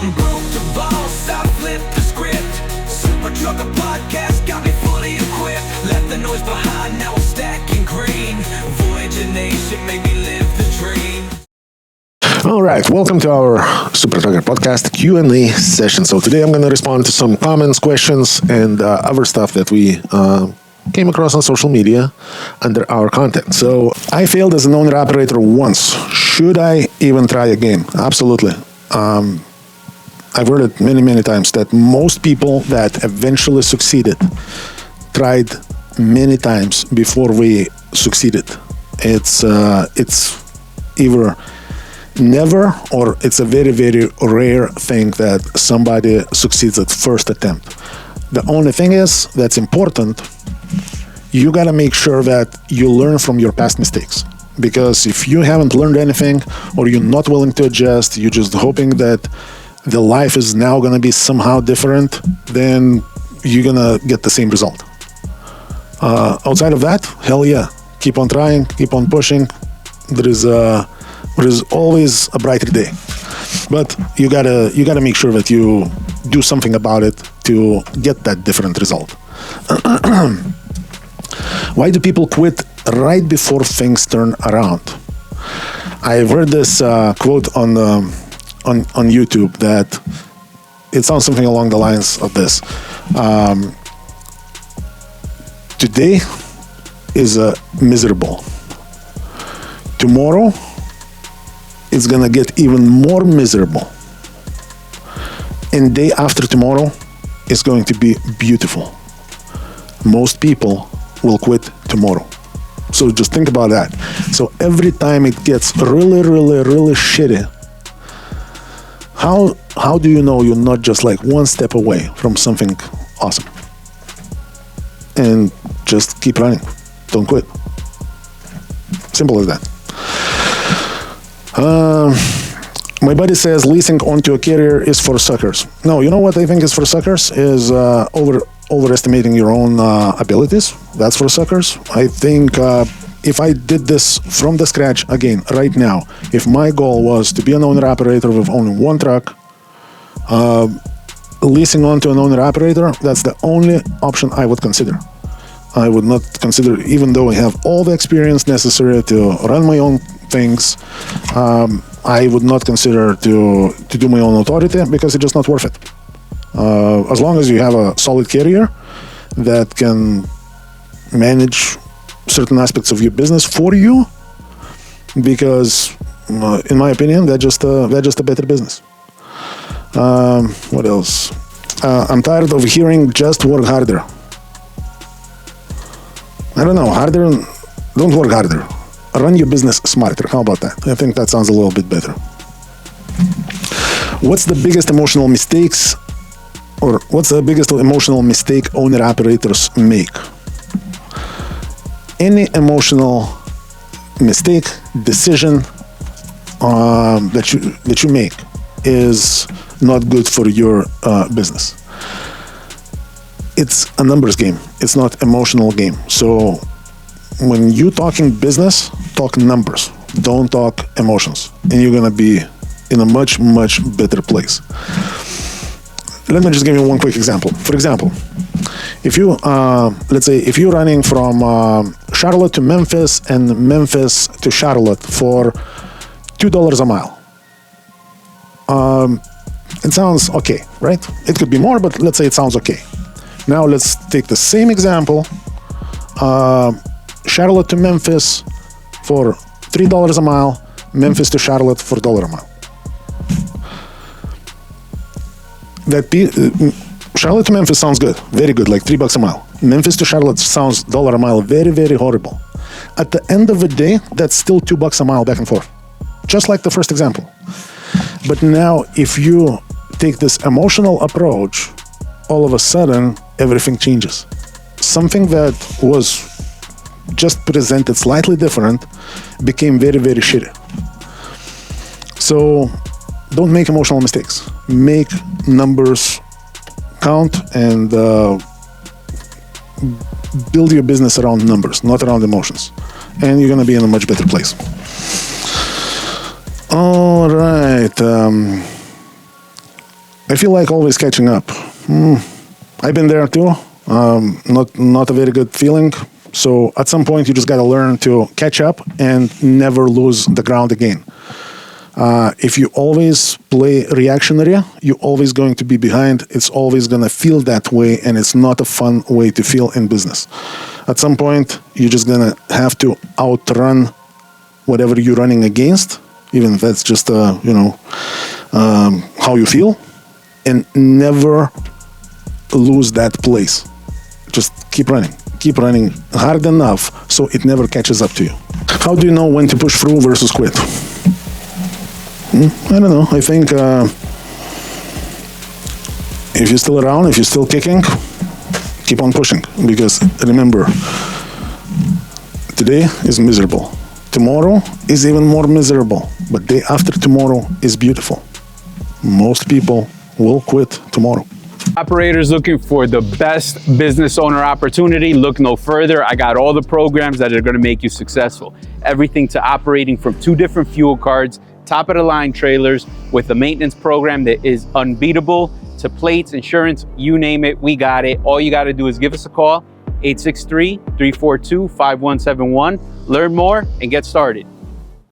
I'm broke the boss, I flipped the script. Super Trucker Podcast got me fully equipped. Left the noise behind, now I'm stacking green. Voyager Nation make me live the dream. All right, welcome to our Super Trucker Podcast Q&A session. So today I'm going to respond to some comments, questions, and other stuff that we came across on social media under our content. So I failed as an owner-operator once. Should I even try again? Absolutely. I've heard it many, many times that most people that eventually succeeded tried many times before we succeeded. It's either never or it's a very, very rare thing that somebody succeeds at first attempt. The only thing is that's important, you got to make sure that you learn from your past mistakes. Because if you haven't learned anything or you're not willing to adjust, you're just hoping that the life is now going to be somehow different, then you're going to get the same result. Outside of that, hell yeah, keep on trying, keep on pushing. There is always a brighter day. But you gotta make sure that you do something about it to get that different result. Why do people quit right before things turn around? I've heard this quote on YouTube that it sounds something along the lines of this. Today is miserable. Tomorrow it's gonna get even more miserable. And day after tomorrow is going to be beautiful. Most people will quit tomorrow. So just think about that. So every time it gets really, really, really shitty, how do you know you're not just like one step away from something awesome? And just keep running. Don't quit. Simple as that. My buddy says leasing onto a carrier is for suckers. No, you know what I think is for suckers is overestimating your own abilities. That's for suckers. I think if I did this from the scratch again right now, if my goal was to be an owner-operator with only one truck, leasing onto an owner-operator, that's the only option I would consider. I would not consider, even though I have all the experience necessary to run my own things, I would not consider to do my own authority because it's just not worth it. As long as you have a solid carrier that can manage certain aspects of your business for you, because in my opinion, they're just a better business. What else? I'm tired of hearing just work harder. I don't know, don't work harder. Run your business smarter. How about that? I think that sounds a little bit better. What's the biggest emotional mistake owner-operators make? Any emotional mistake, decision that you make is not good for your business. It's a numbers game. It's not emotional game. So when you talking business, talk numbers. Don't talk emotions. And you're going to be in a much, much better place. Let me just give you one quick example. For example, if you, let's say, if you're running from Charlotte to Memphis and Memphis to Charlotte for $2 a mile, it sounds okay, right? It could be more, but let's say it sounds okay. Now let's take the same example, Charlotte to Memphis for $3 a mile, Memphis to Charlotte for $1 a mile. Charlotte to Memphis sounds good, very good, like $3 a mile. Memphis to Charlotte sounds $1 a mile, very, very horrible. At the end of the day, that's still $2 a mile back and forth, just like the first example. But now, if you take this emotional approach, all of a sudden, everything changes. Something that was just presented slightly different became very, very shitty. So don't make emotional mistakes. Make numbers count and build your business around numbers, not around emotions. And you're going to be in a much better place. All right. I feel like always catching up. I've been there too. Not a very good feeling. So at some point, you just got to learn to catch up and never lose the ground again. If you always play reactionary, you're always going to be behind. It's always going to feel that way, and it's not a fun way to feel in business. At some point, you're just going to have to outrun whatever you're running against, even if that's just, how you feel, and never lose that place. Just keep running hard enough so it never catches up to you. How do you know when to push through versus quit? I don't know. I think if you're still around, if you're still kicking, keep on pushing. Because remember, today is miserable. Tomorrow is even more miserable. But day after tomorrow is beautiful. Most people will quit tomorrow. Operators looking for the best business owner opportunity, look no further. I got all the programs that are going to make you successful. Everything to operating from 2 different fuel cards, top of the line trailers with a maintenance program that is unbeatable, to plates, insurance, you name it, we got it. All you got to do is give us a call, 863-342-5171. Learn more and get started.